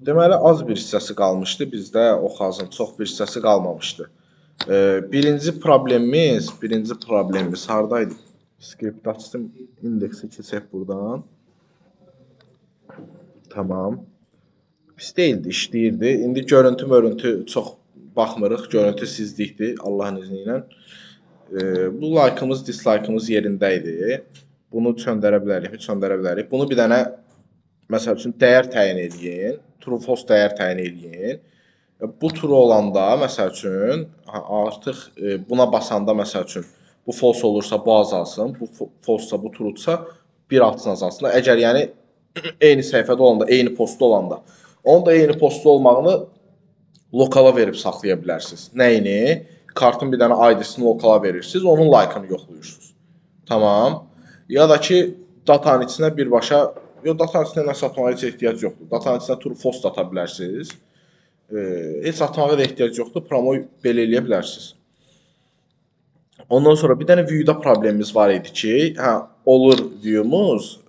Deməli, az bir hissəsi qalmışdı. Bizdə o xazın çox bir hissəsi qalmamışdı. Birinci problemimiz hardaydı? Skript açdım, indeksi keçək buradan. Tamam. Pis deyildi, işləyirdi. İndi görüntü çox baxmırıq. Görüntü sizdikdir Allahın izni ilə. Bu like'ımız, dislike'ımız yerində idi. Bunu söndürə bilərik, söndürə bilərik. Bunu bir dənə məsəl üçün dəyər təyin eləyin. True false dəyər təyin eləyin. Bu true olanda məsəl üçün artıq buna basanda məsəl üçün bu false olursa bu azalsın, bu false-sa bu true-sa bir artsın azalsın. Əgər yəni eyni səhifədə olanda, eyni postda olanda, onun da eyni postda olmağını lokala verib saxlaya bilərsiniz. Nəyini? Kartın bir dənə ID-sini lokala verirsiniz, onun like-ını yoxlayırsınız. Tamam. Ya da ki datanın içinə birbaşa, datanın içinə nə satmağa heç ehtiyac yoxdur. Datanın içinə true false da ata bilərsiniz. Heç atmağa da ehtiyac yoxdur. Promo belə eləyə bilərsiniz. Ondan sonra bir dənə view-da problemimiz var idi ki, olur view-muz,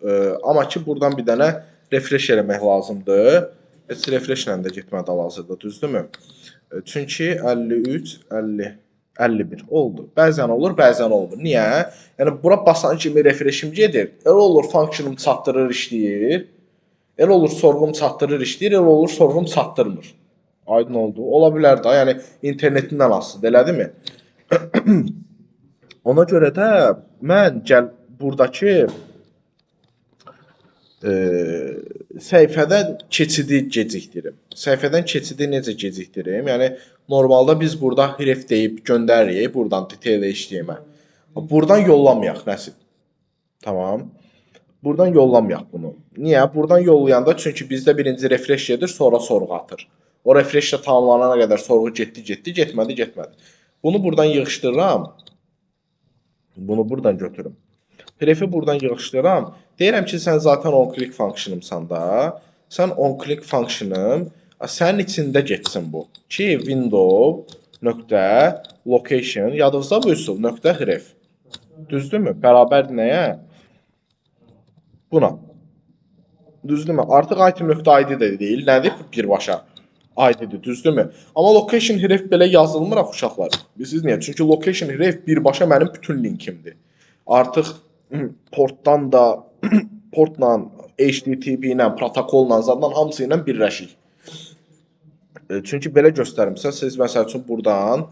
amma ki buradan bir dənə refresh eləmək lazımdır. Heç refresh ilə də getmədi hal-hazırda, düzdürmü? Çünki 53, 50, 51 oldu. Bəzən olur, bəzən olmur. Niyə? Yəni bura basan kimi refreshim gedir. Elə olur functionum çatdırır, işləyir. Elə olur sorğum çatdırır, işləyir. Elə olur sorğum çatdırmır. Aydın oldu. Ola bilər də, yəni internetindən asılıdır, elədirmi? Ona görə də mən buradakı səhifədən keçidi gecikdirim. Səhifədən keçidi necə gecikdirim? Yəni normalda biz burada href deyib göndəririk buradan detail HTML. Buradan yollamayaq Nəsib. Tamam. Buradan yollamayaq bunu. Niyə? Buradan yollayanda çünki bizdə birinci refresh edir, sonra sorğu atır. O refresh də tamamlanana qədər sorğu getdi, getmədi. Bunu buradan yığışdırıram. Bunu buradan götürüm. Href'i buradan yığışdırıram. Deyirəm ki, sən zaten on-click functionımsan da. Sən on-click functionım sənin içində getsin bu. Ki window nöqtə location yadınızda bu üsul nöqtə href. Düzdürmü? Bərabərdir nəyə? Buna. Düzdürmü? Artıq item.id də deyil. Nədir? Birbaşa ID-dir. Düzdürmü? Amma location href belə yazılmır uşaqlar. Bilirsiniz niyə? Çünki location href birbaşa mənim bütün linkimdir. Artıq portdan da portla, HTTP ilə, protokolla, zadla hamısı ilə birləşik. Çünki belə göstərmişsə, siz məsəl üçün buradan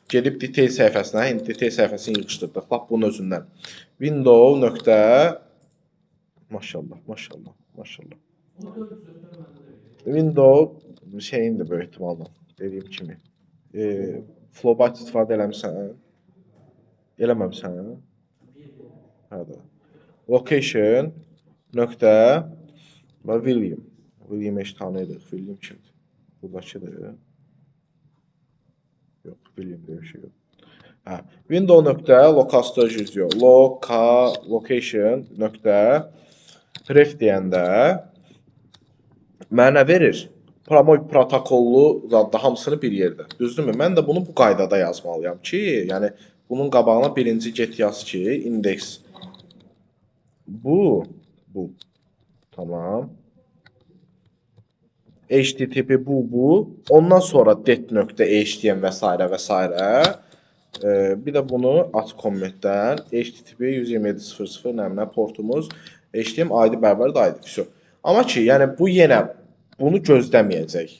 gedib detail səhifəsinə, detail səhifəsini yığışdırdıq. Bax bunun özündən. Window nöqtə maşallah. Window şeyindir böyük ehtimalla. Dediyim kimi. Flowbyte istifadə eləmirsən? Eləməmişsən? Hədə. Location nöqtə və William. William heç tanıyırıq. William kimdir? Buradakıdır. Yox, William deyə bir şey yox. Window nöqtə local storage yazıyor. Location nöqtə ref deyəndə mənə verir? Protokollu zadda hamısını bir yerdə. Düzdürmü? Mən də bunu bu qaydada yazmalıyam ki, yəni bunun qabağına birinci get yaz ki, index bu. Tamam. HTTP bu. Ondan sonra det.htm və s. Bir də bunu aç kommentdən. HTTP 127.00 nə portumuz. HTML ID bərabərdir ID. Amma ki, yəni bu yenə bunu gözləməyəcək.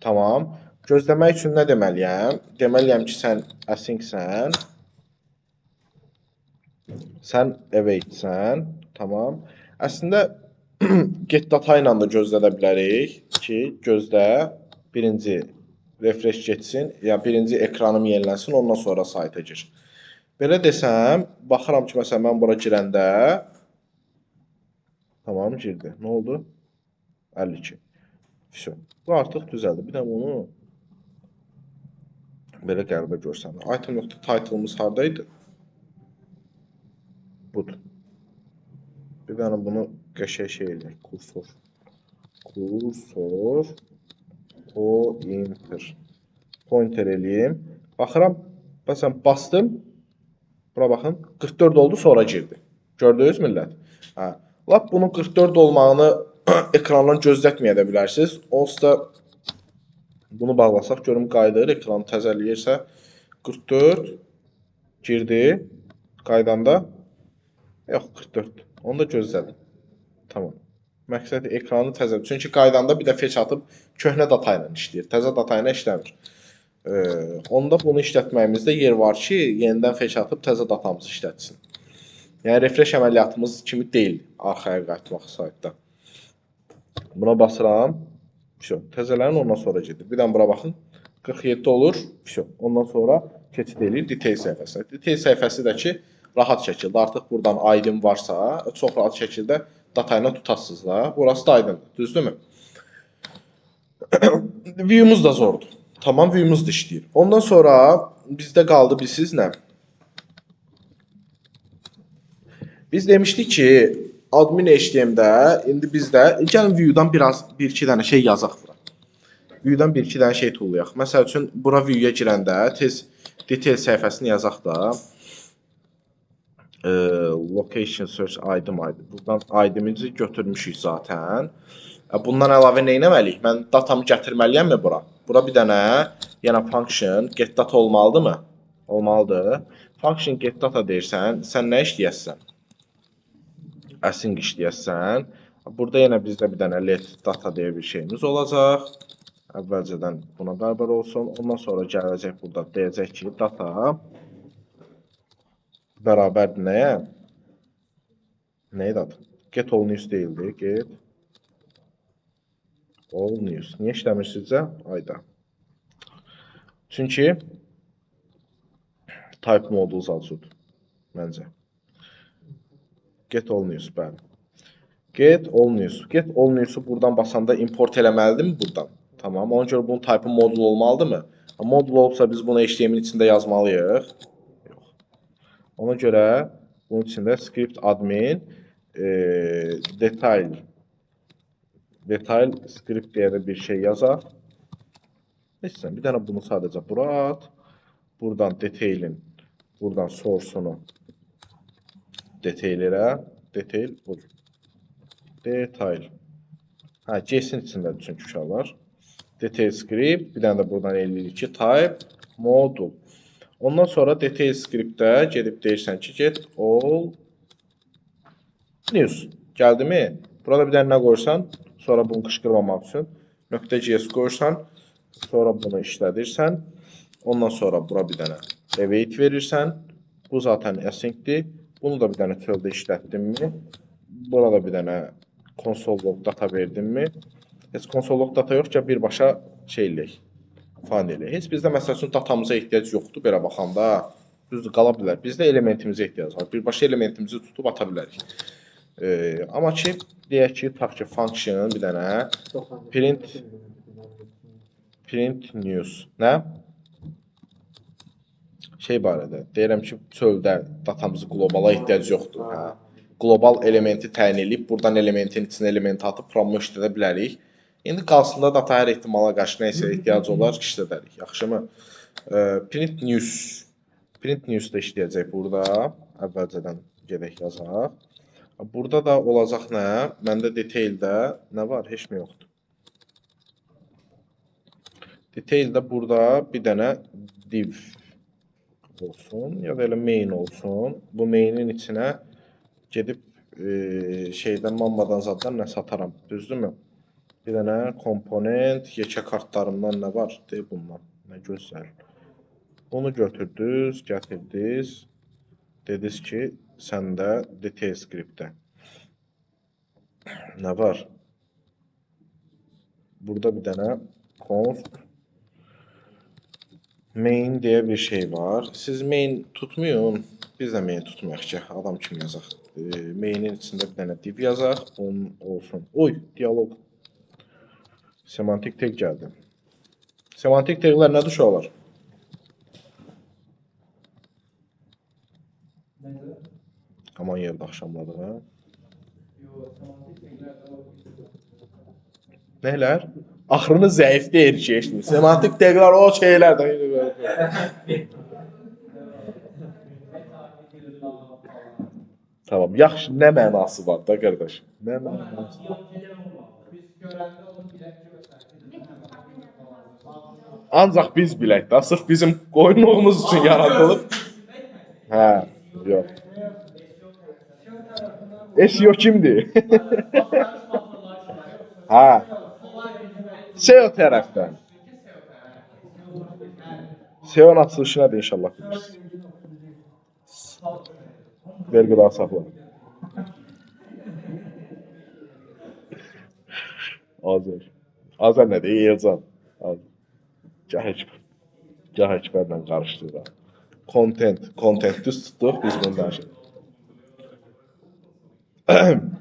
Tamam. Gözləmək üçün nə deməliyəm? Deməliyəm ki, sən async-sən. Sən await-sən. Tamam. Əslində get data ilə də gözlədə bilərik ki, gözlə birinci refresh getsin, ya birinci ekranım yenilənsin, ondan sonra sayta gir. Belə desəm, baxıram ki, məsələn, mən bura girəndə tamam, girdi. Nə oldu? 52. Всё. Bu artıq düzəldi. Bir də bunu belə qəribə görsənir. Item.title'ımız hardaydı? Budur. Bir dənə bunu qəşəng şey eləyək. Kursor pointer eləyim. Baxıram, məsələn, bastım. Bura baxın, 44 oldu, sonra girdi. Gördünüz millət? Lap bunun 44 olmağını ekrandan gözlətməyə də bilərsiniz. Onsuz da bunu bağlasaq görüm qayıdır. Ekranı təzələyirsə 44 girdi. Qaydanda yox 44. Onu da gözlədim. Tamam. Məqsəd ekranı təzə. Çünki qaydanda bir də fetch atıb köhnə data ilə işləyir. Təzə data ilə işləmir. Onda bunu işlətməyimizdə yer var ki, yenidən fetch atıb təzə datamızı işlətsin. Yəni refresh əməliyyatımız kimi deyil arxaya qayıtmaq saytda. Buna basıram. Təzələrin ondan sonra gedir. Bir dənə bura baxın. 47 olur. Ondan sonra keçid eləyir detail səhifəsinə. Detail səhifəsi də ki, rahat şəkildə artıq buradan aydın varsa, çox rahat şəkildə data ilə tutasınız da. Burası da aydındır. Düzdürmü? View'umuz da zordur. Tamam, view'umuz da işləyir. Ondan sonra bizdə qaldı bilsiz nə? Biz demişdik ki, admin HTML-də indi bizdə gəlin view-dan bir-iki dənə şey yazaq bura. View-dan bir-iki dənə şey tullayaq. Məsəl üçün bura view-ya girəndə tez detail səhifəsini yazaq da. Location search item. Buradan itemimizi götürmüşük zaten. Bundan əlavə nə etməliyik? Mən datamı gətirməliyəmmi bura? Bura bir dənə yenə function get data olmalıdırmı? Olmalıdır. Function get data deyirsən, sən nə işləyəsən? Async işləyəsən. Burada yenə bizdə bir dənə let data deyə bir şeyimiz olacaq. Əvvəlcədən buna bərabər olsun. Ondan sonra gələcək burada deyəcək ki, data bərabərdir nəyə? Nəyə data? Get all news deyildi. Get all news. Niyə işləmir sizcə? Ayda. Çünki type models adsud. Məncə. Get all news, bəli. Get all news. Get all news'u buradan basanda import eləməlidirmi buradan? Tamam. Ona görə bunun type modul olmalıdırmı? Modul olubsa biz bunu HTML-in içində yazmalıyıq. Yox. Ona görə bunun içində script admin detail script deyə bir şey yazaq. Neyse, bir dənə bunu sadəcə bura at. Buradan detailin, buradan source-unu detail elə. Detail budur. Detail. JSON içindədir çünki uşaqlar. Detail script, bir dənə də buradan eləyirik ki, type module. Ondan sonra detail script-də gedib deyirsən ki, get all news. Gəldi mi? Burada bir dənə nə qoyursan, sonra bunu qışqırmamaq üçün .js qoyursan, sonra bunu işlədirsən. Ondan sonra bura bir dənə await verirsən. Bu zaten async-dir. Bunu da bir dənə çöldə işlətdinmi? Burada bir dənə console log data verdinmi? Heç console log data yox ki, birbaşa şey eləyək. Find eləyək. Heç bizdə məsəl üçün datamıza ehtiyac yoxdur belə baxanda. Düzdür, qala bilər. Bizdə elementimizə ehtiyac var. Birbaşa elementimizi tutub ata bilərik. Amma ki, deyək ki, tutaq ki, function bir dənə print news. Nə? Şey barədə, deyirəm ki, çöldə datamızı qlobala ehtiyac yoxdur. Hə. Global elementi təyin edib, buradan elementin içinə elementi atıb promo işlədə bilərik. İndi qalsın da data hər ehtimala qarşı nəysə ehtiyac olar ki, işlədərik. Yaxşımı? Print news da işləyəcək burada. Əvvəlcədən gedək yazaq. Burada da olacaq nə? Məndə detaildə nə var? Heç mi yoxdur? Detaildə burada bir dənə div olsun ya da elə main olsun. Bu mainin içinə gedib şeydən mammadan zaddan nə sataram. Düzdürmü? Bir dənə komponent, yekə kartlarımdan nə var? Deyil bundan. Nə gözəl. Bunu götürdünüz, gətirdiniz. Dediniz ki, səndə detail script-də nə var? Burada bir dənə const main deyə bir şey var. Siz main tutmayın. Biz də main tutmayaq ki, adam kimi yazaq. Mainin içində bir dənə div yazaq. Onun olsun. Oy, dialog. Semantik tag gəldi. Semantik taglər nədir uşaqlar? Aman yerdə axşamladıq, hə? Nəylər? Axırını zəif deyir ki, eşitmir. Semantik taglər o şeylərdən. Tamam, yaxşı, nə mənası var da, qardaş? Nə mənası? Ancaq biz bilək də, sırf bizim qoyunluğumuz üçün yaradılıb. Hə, yox. SEO kimdir? Hə. SEO tərəfdən. SEO-nun açılışı nədir inşallah bilirsiniz. Vergi daha saxla. Azər. Azər nədir? Elcan. Gah Əkbərlə qarışdırıram. Content düz tutduq biz bunu danışırıq.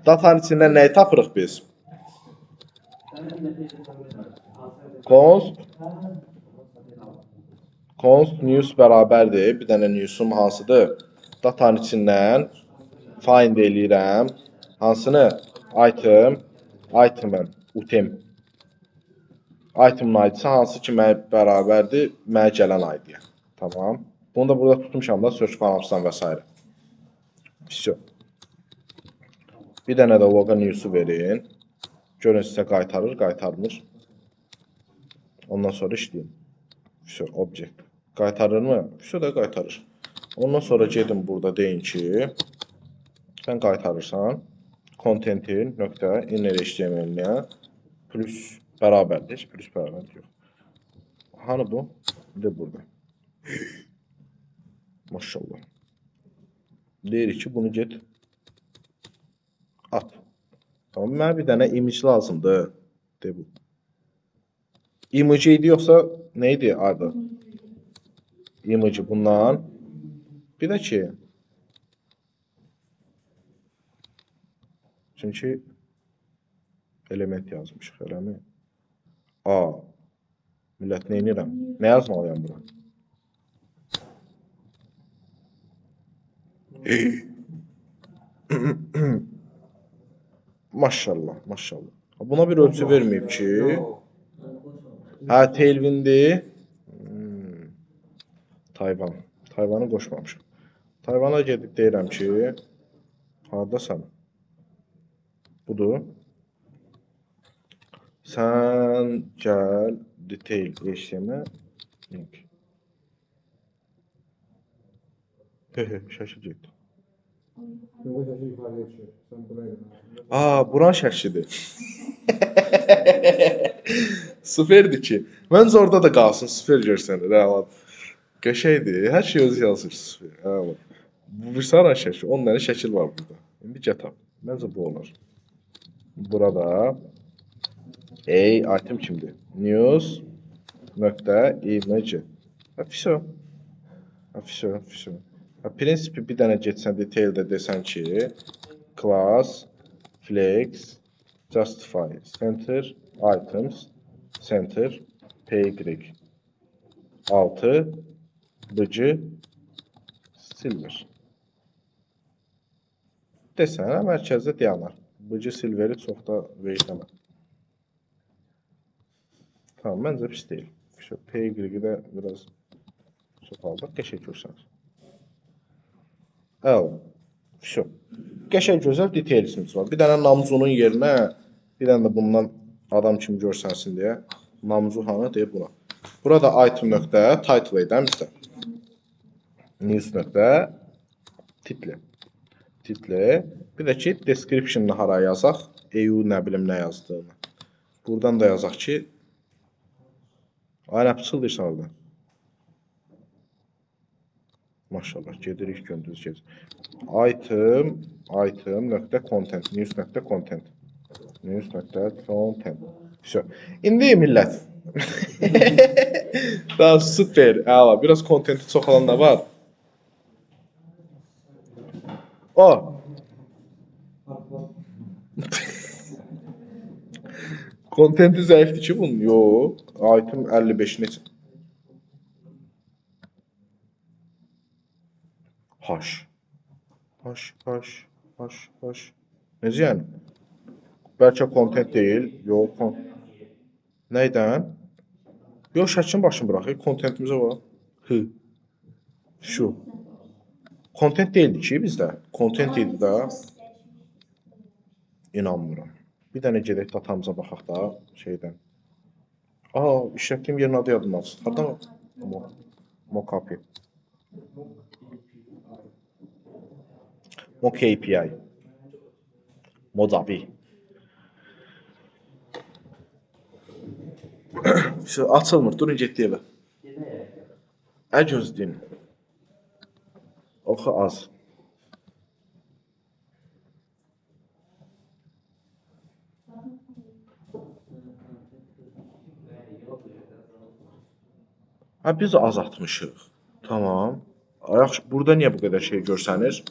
Datanın içindən nəyi tapırıq biz? Const news bərabərdir. Bir dənə news'um hansıdır? Datanın içindən find eləyirəm. Hansını? Item'ın, Item'ın ID'si hansı ki mənə bərabərdir? Mənə gələn ID-yə. Tamam. Bunu da burada tutmuşam da search panels'dan və s. Всё. Bir dənə də logo news'u verin. Görün sizə qaytarır, qaytarmır. Ondan sonra işləyin. Всё, object. Qaytarır mı? Всё da qaytarır. Ondan sonra gedin burada deyin ki, sən qaytarırsan content-in nöqtə inner HTML-nə plus bərabərdir. Plus bərabərdir yox. Hani bu? Bir də burada. Maşallah. Deyirik ki, bunu get at. Tamam, mənə bir dənə image lazımdır. De bu. Image idi yoxsa neydi adı? Image bundan. Bir də ki, çünki element yazmışıq, eləmi? Millət, nə edirəm? Nə yazmalıyam bura? Maşallah, maşallah. Buna bir ölçü verməyib ki. Hə, Tailwind'dir. Tayvan. Tayvanı qoşmamışam. Tayvana gedib deyirəm ki, hardasan? Budur. Sən gəl detail HTML link. Şaşı getdi. Buran şəklidir. Sıfırdır ki. Məncə orada da qalsın, sıfır görsənir. Qəşəkdir. Hər şey özü yazır sıfır. Bu bir saran şəkil. 10 dənə şəkil var burada. İndi gətirəm. Məncə bu olar. Burada item kimdir? News nöqtə image. Всё. Всё. Prinsipi bir dənə getsən detaildə desən ki, class flex justify center items center py 6 bıcı silver. Desənə mərkəzdə dayanar. Bıcı silveri çox da verirəm. Tamam, məncə pis deyil. py də biraz çoxaldıq, qəşəng görsəniz. Всё. Qəşəng gözəl detailsimiz var. Bir dənə namzunun yerinə, bir dənə də bundan adam kimi görsənsin deyə namzu hanı deyir buna. Burada item nöqtə title edən bizdə. News nöqtə title. Bir də ki description-ını hara yazaq, EU nə bilim nə yazdığını. Buradan da yazaq ki, nə pıçıldayırsan orada? Maşallah, gedirik gündüz gec. Item nöqtə content, news nöqtə content. News nöqtə content. Всё. İndi millət. Daha süper. Biraz kontenti çox olan da var. Kontenti zəifdir ki bunun. Yox. Item 55 neçə? Haş. Necə yəni? Bəlkə kontent deyil. Yox. Nəydən? Yox, şəklin başını bıraxıq. Kontentimizə var. Şu. Kontent deyildi ki bizdə. Kontent idi də. İnanmıram. Bir dənə gedək datamıza baxaq da şeydən. Aha, işlətdiyim yerin adı yadımdan çıxdı. Hardan? Mock API. Mock API. Mozabi. İşte açılmır. Durun getdi evə. Gözləyin. Oxu az. Ha, biz azaltmışıq. Tamam. Yaxşı, burada niyə bu qədər şey görsənir?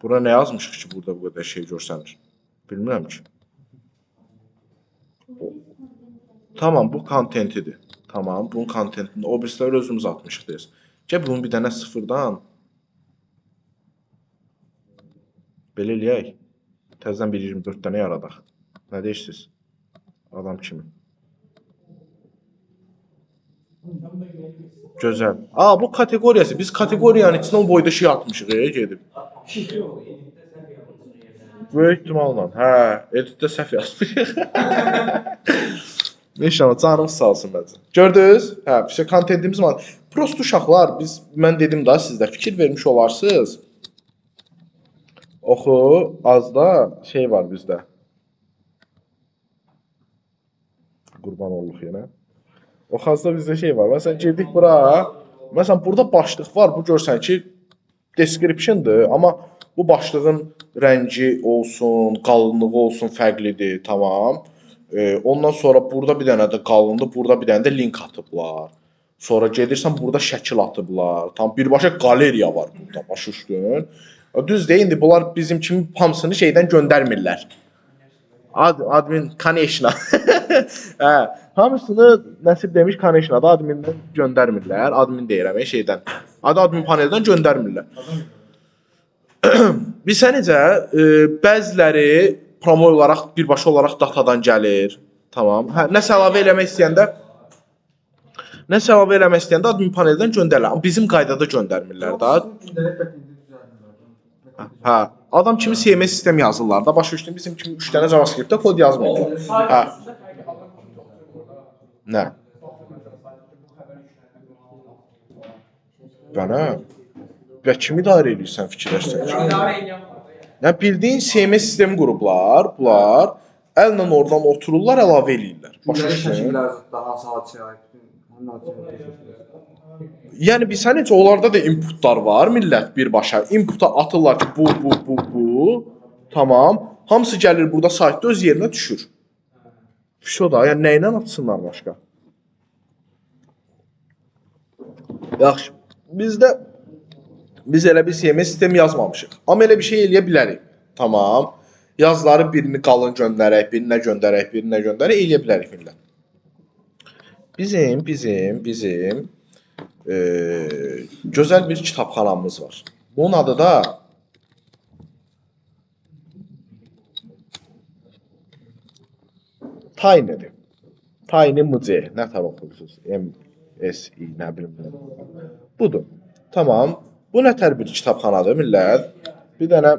Bura nə yazmışıq ki, burada bu qədər şey görsənir? Bilmirəm ki. Tamam, bu kontentidir. Tamam, bunun kontentini o birisləri özümüz atmışıq deyir. Gəl bunu bir dənə sıfırdan belə eləyək. Təzədən 1.24 dənə yaradaq. Nə deyirsiniz? Adam kimi. Gözəl. Aa, bu kateqoriyası. Biz kateqoriyanın içinə o boyda şey atmışıq, gedib. Böyük ihtimalla. Hə, editdə səhv yazmışıq. İnşallah canım sağ olsun bəncə. Gördünüz? Hə, bir kontentimiz var. Prost uşaqlar, mən dedim da sizdə fikir vermiş olarsınız. Oxu, az da şey var bizdə. Qurban olduq yenə. Oxu, az da bizdə şey var. Məsələn, girdik bura. Məsələn, burada başlıq var. Bu görsən ki, description'dır. Amma bu başlığın rəngi olsun, qalınlığı olsun fərqlidir. Tamam. Ondan sonra burada bir dənə də qalındır. Burada bir dənə də link atıblar. Sonra gedirsən, burada şəkil atıblar. Tam birbaşa qaleriya var burada. Baş üstün. Düz deyil, indi bunlar bizim kimi hamısını şeydən göndərmirlər. Admin connection. Hə, hamısını Nəsib demiş connection-da admindən göndərmirlər. Admin deyirəm şeydən. Admin paneldən göndərmirlər. Bilsə necə, bəziləri promo olaraq birbaşa olaraq datadan gəlir. Tamam. Hə, nəsə əlavə eləmək istəyəndə admin paneldən göndərirlər. Amma bizim qaydada göndərmirlər da. Hə, adam kimi CMS sistem yazırlar da, başa düşdün, bizim kimi 3 dənə JavaScript-də kod yazmırlar. Hə. Nə? Bənə? Və kimi idarə edirsən fikirləşsən ki? Nə bildiyin CMS sistemi qurublar, bunlar əllə oradan otururlar, əlavə eləyirlər. Başa düşdün? Yəni bilsən necə, onlarda da inputlar var, millət birbaşa. Inputa atırlar ki, bu. Tamam. Hamısı gəlir burada saytda öz yerinə düşür. Şu da, yəni nə ilə atsınlar başqa? Yaxşı. Biz elə bir CMS sistemi yazmamışıq. Amma elə bir şey eləyə bilərik. Tamam. Yazıları birini qalın göndərək, birinə göndərək, eləyə bilərik millət. Bizim gözəl bir kitabxanamız var. Bunun adı da Tiny'dir. Tiny MC. Nə tər oxuyursunuz? MSI, nə bilim. Budur. Tamam. Bu nə tər bir kitabxanadır, millət? Bir dənə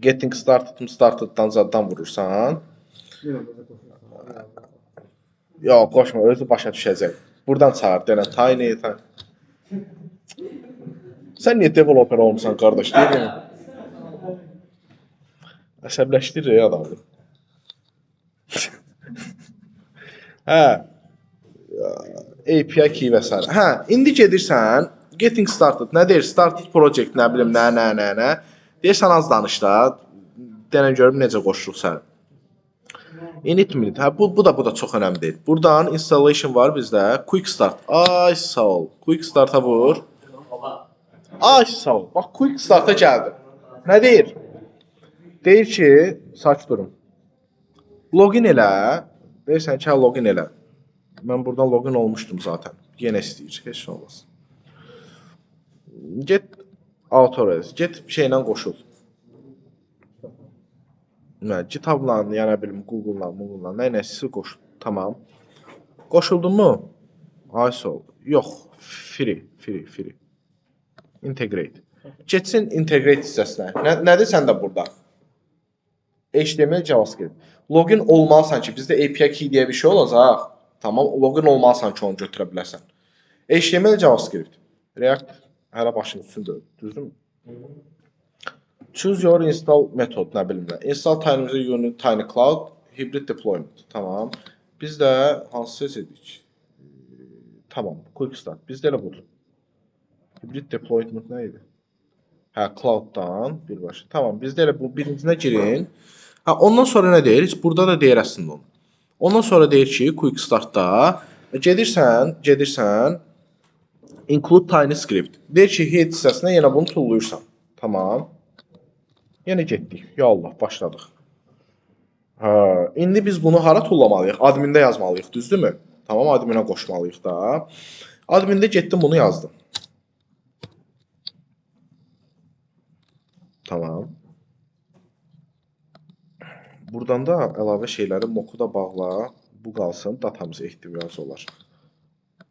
Getting Started-dan zaddan vurursan. Yox, qoşma, özü başa düşəcək. Buradan çağır, denə Tiny. Sən niyə developer olmuşsan, qardaş, deyil mi? Əsəbləşdirir adamı. Hə. API key və s. Hə, indi gedirsən, Getting Started, nə deyir? Started project, nə bilim, nə. Deyirsən, az danış da, denən görüm necə qoşuluq sən. Init minute. Hə, bu da çox önəmli deyil. Buradan installation var bizdə. Quick start. Ay sağ ol. Quick start'a vur. Ay sağ ol. Bax quick start'a gəldi. Nə deyir? Deyir ki, saç durun. Login elə. Deyirsən ki, login elə. Mən buradan login olmuşdum zaten. Yenə istəyir. Heç nə olmaz. Get authorize. Get şeylə qoşul. GitHub-la, yəni bilim, Google-la, nəyəsi qoşul. Tamam. Qoşuldun mu? Ay sol. Yox, free. Integrate. Getsin integrate hissəsinə. Nədir səndə burada? HTML, JavaScript. Login olmalısan ki, bizdə API key deyə bir şey olacaq. Tamam, login olmalısan ki, onu götürə bilərsən. HTML, JavaScript. React hələ başın üstündür, düzdürmü? Choose your install method, nə bilim nə. Install Tiny Unit, Tiny Cloud, Hybrid Deployment. Tamam. Biz də hansı seçdik? Tamam, Quick Start. Bizdə elə budur. Hybrid Deployment nə idi? Hə, Cloud-dan birbaşa. Tamam, bizdə elə bu birincinə girin. Ha, ondan sonra nə deyir? Heç burada da deyir əslində onu. Ondan sonra deyir ki, Quick Start-da gedirsən include tiny script. Deyir ki, head hissəsinə yenə bunu tulluyursan. Tamam. Yenə getdik. Ya Allah, başladıq. Ha, indi biz bunu hara tullamalıyıq? Admində yazmalıyıq, düzdürmü? Tamam, adminə qoşmalıyıq da. Admində getdim, bunu yazdım. Tamam. Buradan da əlavə şeyləri moku da bağla. Bu qalsın, datamıza ehtiyacı olar.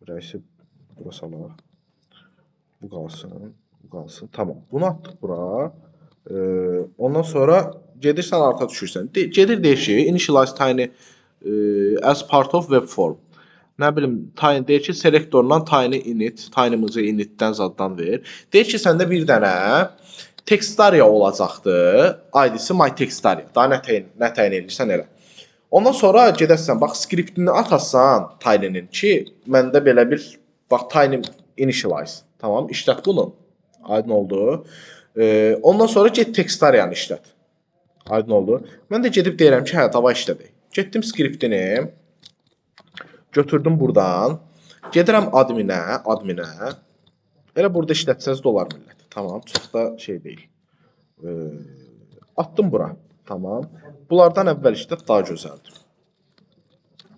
Rəisi bura salaq. Bu qalsın, bu qalsın. Tamam, bunu atdıq bura. Ondan sonra gedirsən arta düşürsən. Gedir deyir ki, initialize tiny as part of web form. Nə bilim, tiny deyir ki, selektorundan tiny init, tiny'mızı initdən zaddan ver. Deyir ki, səndə bir dənə Textaria olacaqdı. ID-si myTextaria. Daha nə təyin edirsən elə. Ondan sonra gedəsən, bax, skriptini atasan tiny'nin ki, məndə belə bir, bax, tiny initialize. Tamam, işlət bunu. Aydın oldu. Ondan sonra get Textaria'nı işlət. Aydın oldu. Mən də gedib deyirəm ki, hə, dava işlədək. Getdim skriptini, götürdüm buradan, gedirəm adminə. Elə burada işlətsəz də olar millət. Tamam, çox da şey deyil. Attım bura. Tamam. Bunlardan əvvəl işlət daha gözəldir.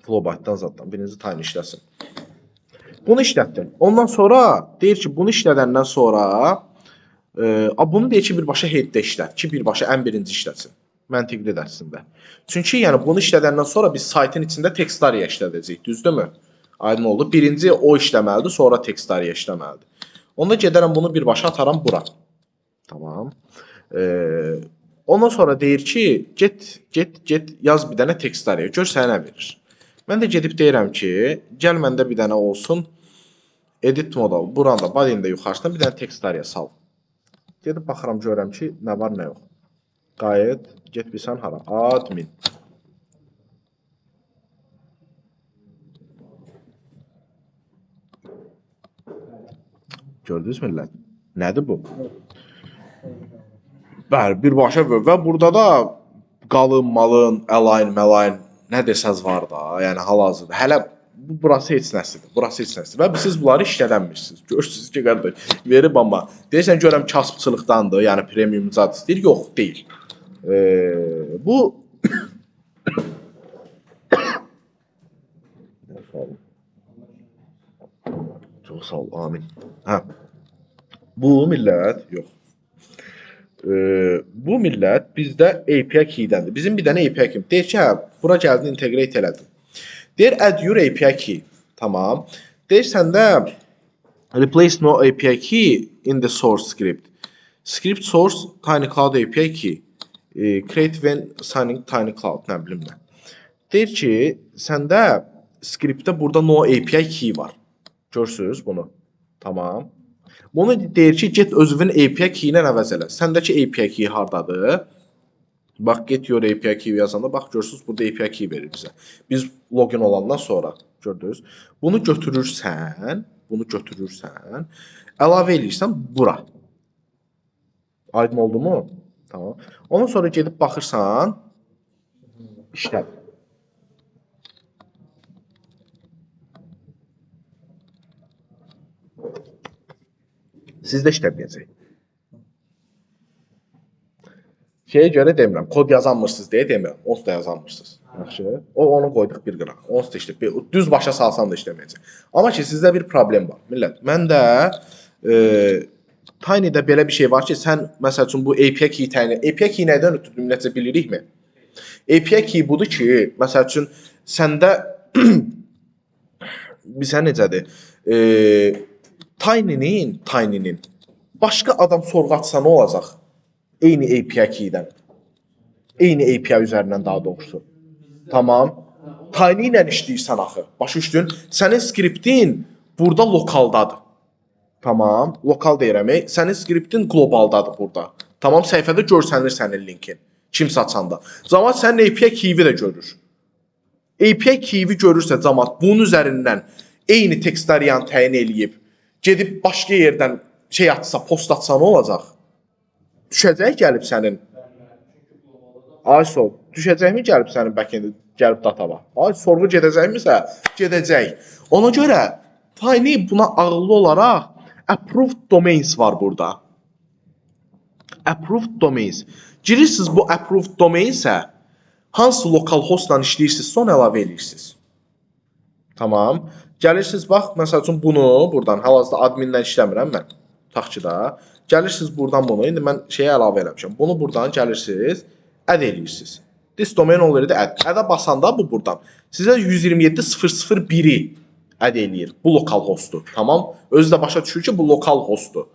Flowbyte-dan zaddan birinci tiny işləsin. Bunu işlətdim. Ondan sonra deyir ki, bunu işlədəndən sonra bunu deyir ki, birbaşa headdə işlət ki, birbaşa ən birinci işlətsin. Məntiqli dərsində. Çünki yəni bunu işlədəndən sonra biz saytın içində Textaria işlədəcəyik, düzdürmü? Aydın oldu. Birinci o işləməlidir, sonra Textaria işləməlidir. Onda gedərəm bunu birbaşa ataram bura. Tamam. Ondan sonra deyir ki, get yaz bir dənə Textaria. Gör sənə nə verir. Mən də gedib deyirəm ki, gəl məndə bir dənə olsun edit modal. Buranda body'ndə yuxarısına bir dənə Textaria sal. Gedib baxıram, görürəm ki, nə var, nə yox. Qayıt, get bilsən hara? Admin. Gördünüz millət? Nədir bu? Bəli, birbaşa və burada da qalın, malın, əlayn, məlayn nə desəz var da, yəni hal-hazırda. Hələ burası heç nəsidir, burası heç nəsidir. Və siz bunları işlədənmirsiniz. Görürsünüz ki, qardaş, verib amma deyirsən görəm kasıbçılıqdandır, yəni premium zat istəyir. Yox, deyil. Bu çox sağ ol, amin. Hə. Bu millət, yox. Bu millət bizdə API keydəndir. Bizim bir dənə API key. Deyir ki, hə, bura gəldin, integrate elədin. Deyir, add your API key. Tamam. Deyir, səndə replace no API key in the source script. Script source tiny cloud API key. Create when signing tiny cloud. Nə bilim nə. Deyir ki, səndə scriptdə burada no API key var. Görsünüz bunu. Tamam. Bunu deyir ki, get özünün API key ilə əvəz elə. Səndəki API key hardadır? Bax, get your API key yazanda, bax, görürsünüz, burada API key verir bizə. Biz login olandan sonra, gördünüz. Bunu götürürsən, əlavə edirsən bura. Aydın oldu mu? Tamam. Ondan sonra gedib baxırsan, işlədir. Sizdə işləməyəcək. Şeyə görə demirəm, kod yazanmırsınız deyə demirəm, onsuz da yazanmırsınız. Yaxşı. Onu qoyduq bir qırağa. Onsuz da işləyir. Düz başa salsan da işləməyəcək. Amma ki, sizdə bir problem var. Millət, məndə Tiny'də belə bir şey var ki, sən məsəl üçün bu API key təyin et. API key nədən ötürü ümumiyyətcə bilirikmi? API key budur ki, məsəl üçün səndə bizə necədir? Tiny'nin başqa adam sorğatsa nə olacaq? Eyni API keydən. Eyni API üzərindən daha doğrusu. Tamam. Tiny ilə işləyirsən axı. Başa düşdün? Sənin skriptin burada lokaldadır. Tamam. Lokal deyirəm. Sənin skriptin qlobaldadır burada. Tamam, səhifədə görsənir sənin linkin. Kimsə açanda. Cəmaət sənin API key'i də görür. API key'i görürsə cəmaət bunun üzərindən eyni tekstləriyan təyin eləyib, gedib başqa yerdən şey atsa, post atsa nə olacaq? Düşəcək gəlib sənin. Ay sol, düşəcəkmi gəlib sənin backend gəlib databa? Ay sorğu gedəcəkmisə, gedəcək. Ona görə Tiny buna ağıllı olaraq approved domains var burada. Approved domains. Girirsiniz bu approved domainsə, hansı lokal hostla işləyirsiniz, son əlavə edirsiniz. Tamam. Gəlirsiniz, bax, məsəl üçün bunu buradan, hal-hazırda adminlə işləmirəm mən. Tutaq ki da. Gəlirsiniz buradan bunu, indi mən şeyə əlavə eləmişəm. Bunu buradan gəlirsiniz, add edirsiniz. This domain already add. Add-a basanda bu buradan. Sizə 127.001-i add eləyir. Bu lokal hostdur. Tamam. Özü də başa düşür ki, bu lokal hostdur.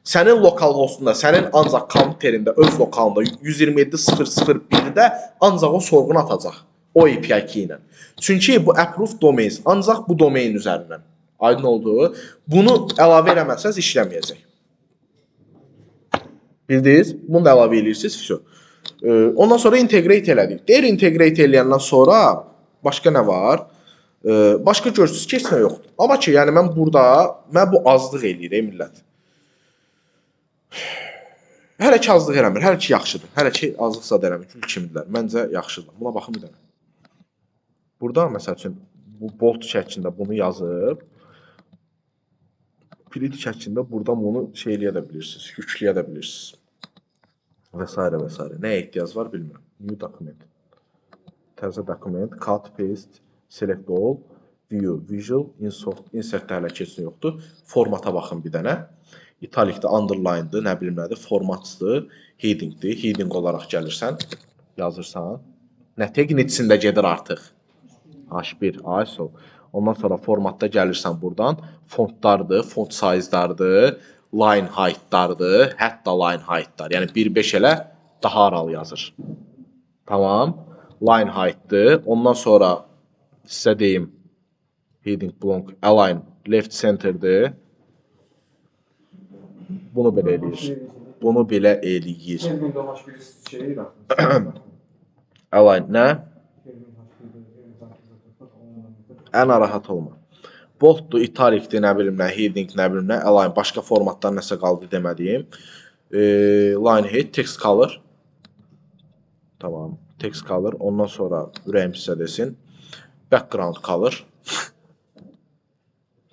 Sənin lokal hostunda, sənin ancaq counterində, öz lokalında 127.001-də ancaq o sorğunu atacaq. O API key ilə. Çünki bu approved domains ancaq bu domain üzərindən. Aydın oldu. Bunu əlavə eləməsəz işləməyəcək. Bildiniz? Bunu da əlavə edirsiniz. Ondan sonra integrate elədik. Deyir integrate eləyəndən sonra başqa nə var? Başqa görürsünüz ki, heç nə yoxdur. Amma ki, yəni mən burada, mən bu azlıq eləyir, millət. Hələ ki azlıq eləmir, hələ ki yaxşıdır. Hələ ki azlıqsa da eləmir. Çünki kimdirlər? Məncə yaxşıdır. Buna baxın bir dənə. Burada məsəl üçün bu bold şəklində bunu yazıb, print şəklində buradan bunu şey eləyə də bilirsiniz, yükləyə də bilirsiniz. Və s. və s. Nəyə ehtiyac var bilmirəm. New document. Təzə document, cut, paste, select all, view, visual, insert hələ keçsin yoxdur. Formata baxın bir dənə. Italikdə underline'dır, nə bilim nədir, formatsdır, headingdir. Heading olaraq gəlirsən, yazırsan. Nətegin içində gedir artıq. H1, ISO. Ondan sonra formatda gəlirsən buradan. Fontlardır, font size'lardır, line height'lardır, hətta line height'lar. Yəni 1.5 elə daha aralı yazır. Tamam. Line height'dır. Ondan sonra sizə deyim, heading block, align, left center'dır. Bunu belə eləyir. Bunu belə eləyir. Align, nə? Ən narahat olma. Bolddur, italikdir, nə bilim nə, heading, nə bilim nə, align, başqa formatdan nəsə qaldı demədiyim. Line head, text color. Tamam, text color. Ondan sonra ürəyim sizə desin. Background color.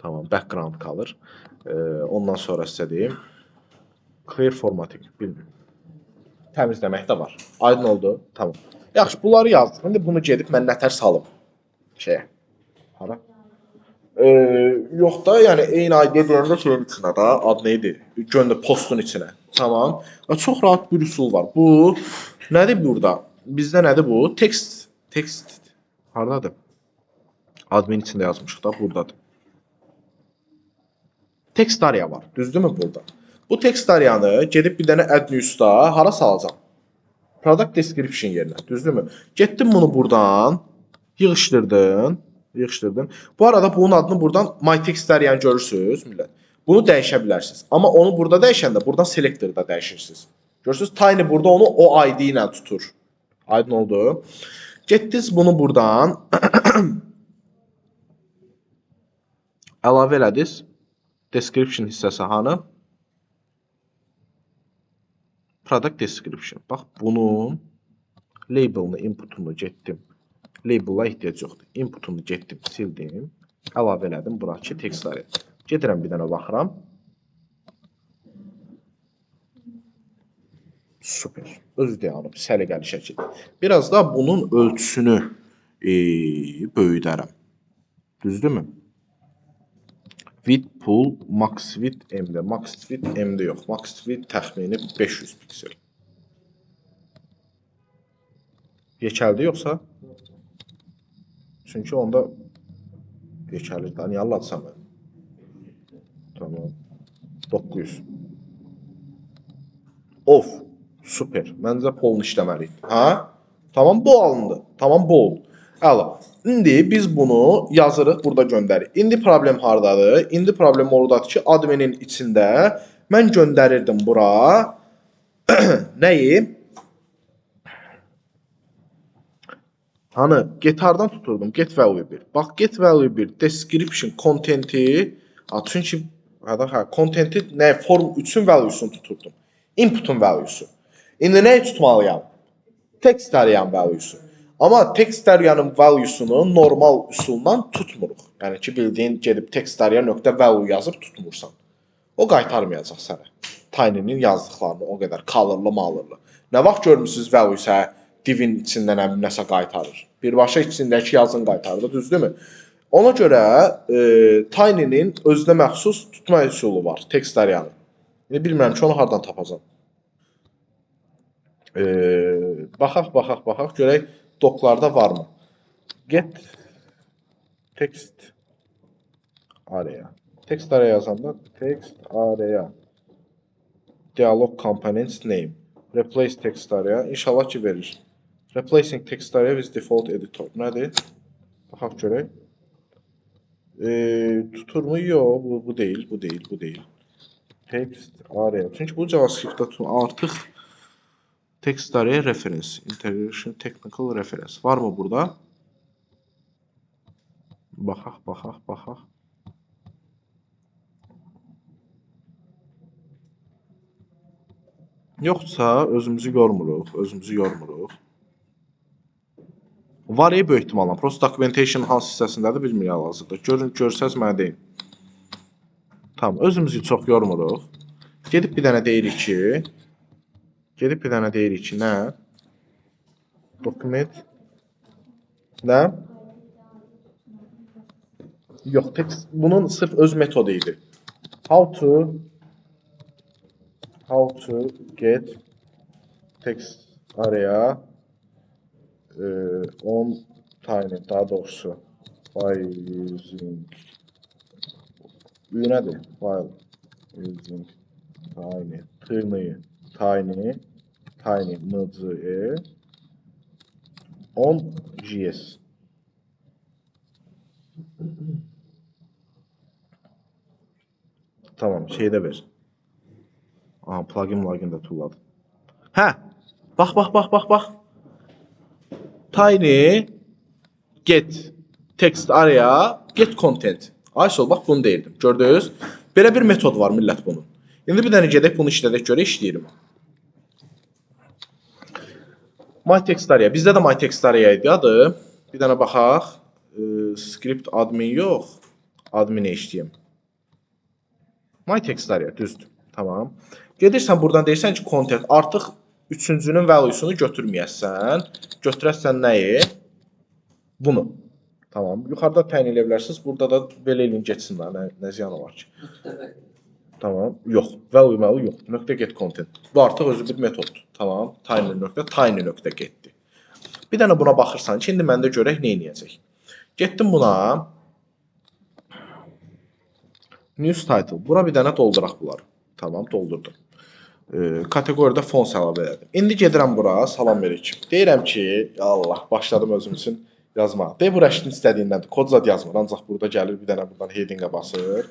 Tamam, background color. Ondan sonra sizə deyim. Clear formatting, bilmiyorum. Təmizləmək də var. Aydın oldu? Tamam. Yaxşı, bunları yazdım. İndi bunu gedib mən nətər salım. Şeyə. Hara? Yox da, yəni eyni ID deyəndə şeyin içinə də, ad neydi? Göndər postun içinə. Tamam. Və çox rahat bir üsul var. Bu nədir burada? Bizdə nədir bu? Text hardadır? Admin içində yazmışıq da, buradadır. Text area var. Düzdürmü burada? Bu text areanı gedib bir dənə add news'da hara salacam? Product description yerinə. Düzdürmü? Getdim bunu buradan yığışdırdın. Bu arada bunun adını buradan my text area görürsünüz, millət. Bunu dəyişə bilərsiniz. Amma onu burada dəyişəndə buradan selector'da dəyişirsiniz. Görürsünüz, Tiny burada onu o ID ilə tutur. Aydın oldu. Getdiniz bunu buradan əlavə elədiniz. Description hissəsi hanı? Product description. Bax, bunun label'ını, input'unu getdim. Label'a ehtiyac yoxdur. Input'unu getdim, sildim. Əlavə elədim buradakı textləri. Gedirəm bir dənə baxıram. Super. Özü dayanıb, səliqəli şəkildə. Biraz da bunun ölçüsünü böyüdərəm. Düzdürmü? Width pool, max width M-də. Max width M-də yox. Max width təxmini 500 piksel. Yekəldir yoxsa? Çünki onda yekəlir. Niyə allatsam mən? Tamam. 900. Super. Məncə polun işləməliydi. Ha? Tamam, bu alındı. Tamam, bu oldu. Əla. İndi biz bunu yazırıq, burada göndəririk. İndi problem hardadır? İndi problem oradadır ki, adminin içində mən göndərirdim bura nəyi? Hani get-hardan tuturdum? Get value 1. Bax get value 1 description content'i çünki content'i nə form 3-ün value'sunu tuturdum. Input'un value'su. İndi nəyi tutmalıyam? Text arayan value'su. Amma text arayanın value'sunu normal üsulla tutmuruq. Yəni ki, bildiyin gedib text araya.value yazıb tutmursan. O qaytarmayacaq sənə. Tiny'nin yazdıqlarını o qədər colorlı malırlı. Nə vaxt görmüsünüz value isə divin içindən nəsə qaytarır. Birbaşa içindəki yazını qaytarır, düzdürmü? Ona görə Tiny'nin özünə məxsus tutma üsulu var text arayanın. İndi bilmirəm ki, onu hardan tapacam. Baxaq, görək doklarda varmı? Get text araya. Text araya yazanda text araya. Dialog components name. Replace text araya. İnşallah ki verir. Replacing text araya with default editor. Nədir? Baxaq görək. Tuturmu? Yox, bu deyil. Text araya. Çünki bu JavaScript-də artıq text araya reference, integration technical reference. Varmı burada? Baxaq. Yoxsa özümüzü yormuruq. Var böyük ehtimalla. Prosta documentation hansı hissəsindədir bilmirəm hazırda. Görsəz mənə deyin. Tamam, özümüzü çox yormuruq. Gedib bir dənə deyirik ki, nə? Document nə? Yox, text bunun sırf öz metodu idi. How to get text araya on Tiny, daha doğrusu by using nədir? While using Tiny mc on JS. Tamam, şeydə ver. Aha, plugin də tulladım. Hə, bax. Tiny get text araya get content. Ay sol, bax bunu deyirdim. Gördünüz? Belə bir metod var millət bunun. İndi bir dənə gedək bunu işlədək görə işləyirəm. MyText araya. Bizdə də MyText araya idi adı. Bir dənə baxaq. Script admin yox. Adminə işləyim. MyText araya düzdür. Tamam. Gedirsən buradan deyirsən ki, content artıq üçüncünün value'sunu götürməyəsən. Götürəsən nəyi? Bunu. Tamam. Yuxarıda təyin edə bilərsiniz. Burada da belə elin getsinlər. Nə ziyanı var ki? Tamam. Yox. Value yox. .get content. Bu artıq özü bir metoddur. Tamam. Tiny.getdir. Bir dənə buna baxırsan ki, indi məndə görək nə edəcək. Getdim buna. News title. Bura bir dənə dolduraq bunları. Tamam, doldurdum. Kateqoriyada font əlavə elədim. İndi gedirəm bura, salam veririk. Deyirəm ki, Allah, başladım özüm üçün yazmağa. Deyir, bu rəştin istədiyindəndir. Kod zad yazmır, ancaq burada gəlir bir dənə buradan headingə basır.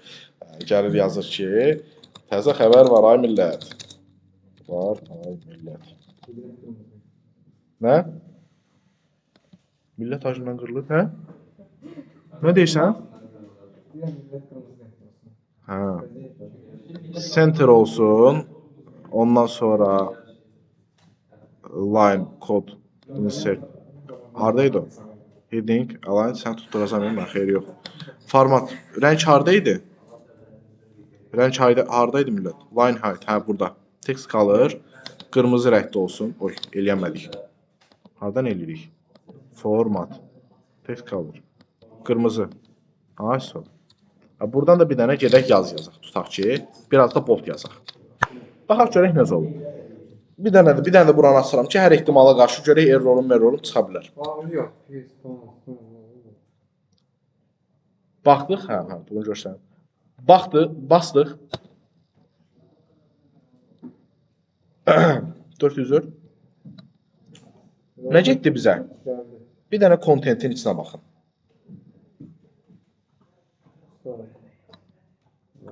Gəlir yazır ki, təzə xəbər var ay millət. Nə? Millət acından qırılır, hə? Nə deyirsən? Hə. Center olsun. Ondan sonra line, code, insert. Hardaydı o? Heading, align, sən tutturacam mən xeyri yox. Format, rəng hardaydı? Rəng hardaydı millət? Line height, hə burada. Text qalır, qırmızı rəngdə olsun. Oy, eləyəmədik. Hardan eləyirik? Format, text qalır. Qırmızı. Ay, sol. Buradan da bir dənə gedək yazaq. Tutaq ki, biraz da bold yazaq. Baxaq görək necə olur. Bir dənə də buranı açıram ki, hər ehtimala qarşı görək errorum çıxa bilər. Baxdıq, hə, bunu görsən. Bastıq. 404. Nə getdi bizə? Bir dənə kontentin içinə baxın.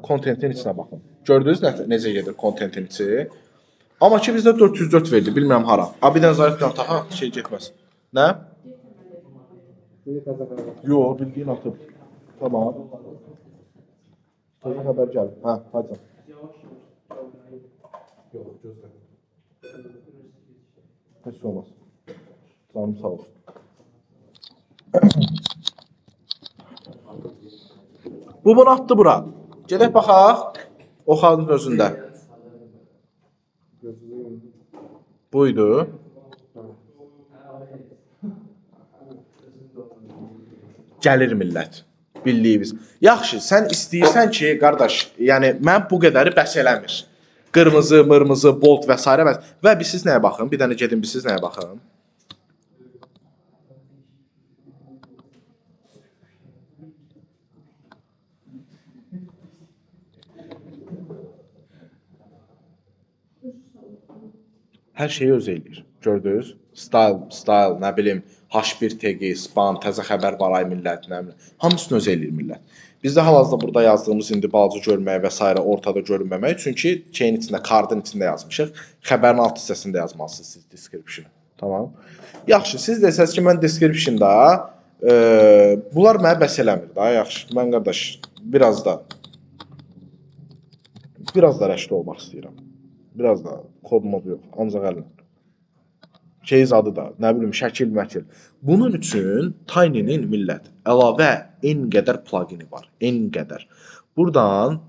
Kontentin içinə baxın. Gördünüz necə gedir kontentin içi? Amma ki bizdə 404 verdi, bilmirəm hara. Bir dənə zayıf qan taxa, şey getməz. Nə? Yox, bildiyin atıb. Tamam. Təzə xəbər gəlir. Hə, hadi. Yox, gözlə. Heç olmaz. Canım sağ olsun. Bu bunu atdı bura. Gedək baxaq. O xalqın özündə. Buydu. Gəlir millət. Bildiyimiz. Yaxşı, sən istəyirsən ki, qardaş, yəni mən bu qədəri bəs eləmir. Qırmızı, mırmızı, bolt və s. Və siz nəyə baxın? Bir dənə gedin, siz nəyə baxın? Hər şeyi öz eləyir. Gördünüz? Style, nə bilim, H1TG, spam, təzə xəbər var ay millət, nə bilim. Hamısını öz eləyir millət. Bizdə hal-hazırda burada yazdığımız indi balaca görməyə və s. ortada görünməmək. Çünki şeyin içində, kardın içində yazmışıq. Xəbərin alt hissəsində yazmalısınız siz description. Tamam. Yaxşı, siz desəz ki, mən description-da bunlar mənə bəs eləmir da. Yaxşı, mən qardaş biraz da rəşdə olmaq istəyirəm. Biraz da kod modu yox, ancaq əllə. Şey adı da, nə bilim, şəkil, məkil. Bunun üçün Tiny'nin millət əlavə en qədər plugini var. En qədər. Buradan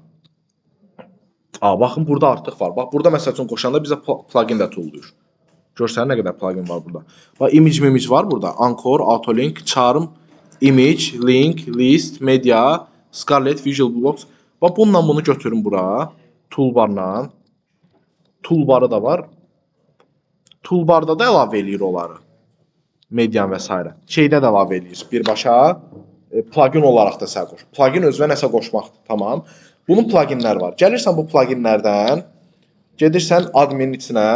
baxın, burada artıq var. Bax, burada məsəl üçün qoşanda bizə plugin də tool'luyur. Görsən nə qədər plugin var burada. Bax, image var burada. Anchor, Autolink, Charm, Image, Link, List, Media, Scarlet, Visual Blocks. Bax, bununla bunu götürün bura. Toolbarla. Toolbarı da var. Toolbarda da əlavə eləyir onları. Median və s. Şeydə də əlavə eləyir. Birbaşa plugin olaraq da sən qoş. Plugin özünə nəsə qoşmaq. Tamam. Bunun pluginlər var. Gəlirsən bu pluginlərdən, gedirsən adminin içinə,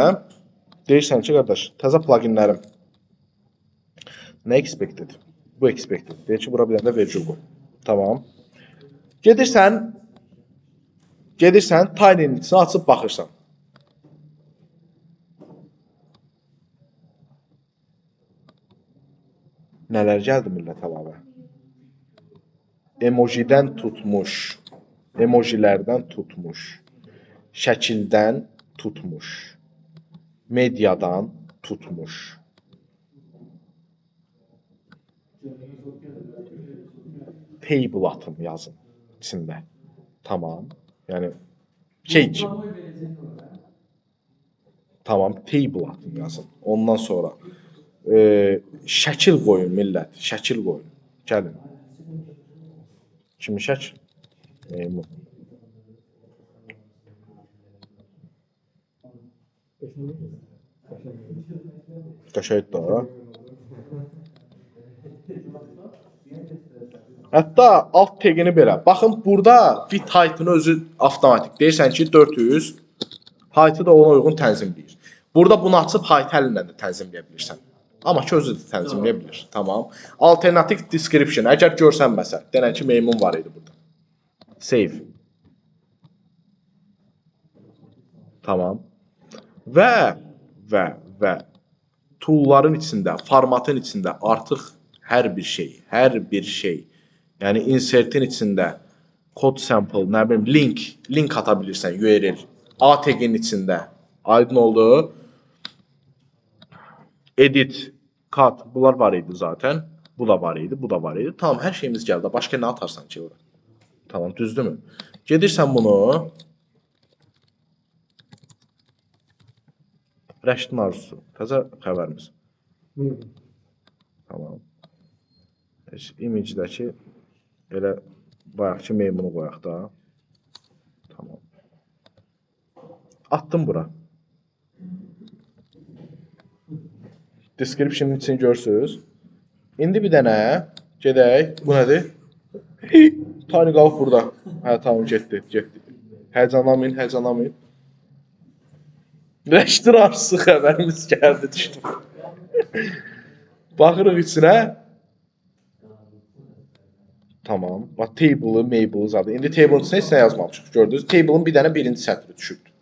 deyirsən ki, qardaş, təzə pluginlərim. Nə expected? Bu expected. Deyir ki, bura bir dənə də virgül qoy. Tamam. Gedirsən Tiny'nin içinə açıb baxırsan. Nələr gəldi millət əlavə? Emojidən tutmuş, emojilərdən tutmuş, şəkildən tutmuş, mediadan tutmuş. Table atım yazın içində. Tamam. Yəni şey tamam, table atım yazın. Ondan sonra şəkil qoyun millət, şəkil qoyun. Gəlin. Kimi şəkil? Meymun. Qəşəng də. Hətta alt tegini belə. Baxın, burada fit height-ını özü avtomatik. Deyirsən ki, 400. Height-ı da ona uyğun tənzimləyir. Burada bunu açıb height əlinlə də tənzimləyə bilirsən. Amma ki, özü də tənzimləyə bilir. Tamam. Alternative description. Əgər görsənməsə, denən ki, meymun var idi burada. Save. Tamam. Və tool'ların içində, formatın içində artıq hər bir şey, yəni insert'in içində code sample, nə bilim, link ata bilirsən, URL, ATG-nin içində. Aydın oldu. Edit, cut, bunlar var idi zaten. Bu da var idi, bu da var idi. Tamam, hər şeyimiz gəldi. Başqa nə atarsan ki ora? Tamam, düzdürmü? Gedirsən bunu. Rəşdin arzusu. Təzə xəbərimiz. Tamam. Image-dəki elə bayaqki meymunu qoyaq da. Tamam. Attım bura. Description-ın içini görürsünüz. İndi bir dənə gedək. Bu nədir? Tiny qalıb burada. Hə, tamam, getdi. Həyəcanlanmayın. Rəşdir arzusu xəbərimiz gəldi, düşdü. Baxırıq içinə. Tamam. Bax table-ı, Mabel-ı zadı. İndi table-ın içinə heç nə yazmamışıq. Gördünüz? Table-ın bir dənə birinci sətri düşübdür.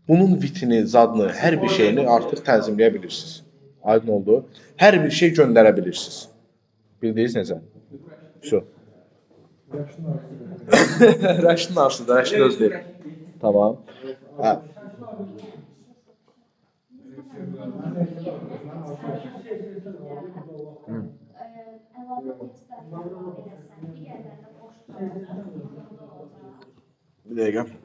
Bunun vitini, zadını, hər bir şeyini artıq tənzimləyə bilirsiniz. Aydın oldu. Hər bir şey göndərə bilirsiniz. Bildiniz necə? Şu. Rəşdin arsıdır, rəşd öz deyil. Tamam. Hə. Əlavə tekstlər əlavə edəsən, digərlərində boşluq qalacaq. Bir dəqiqə.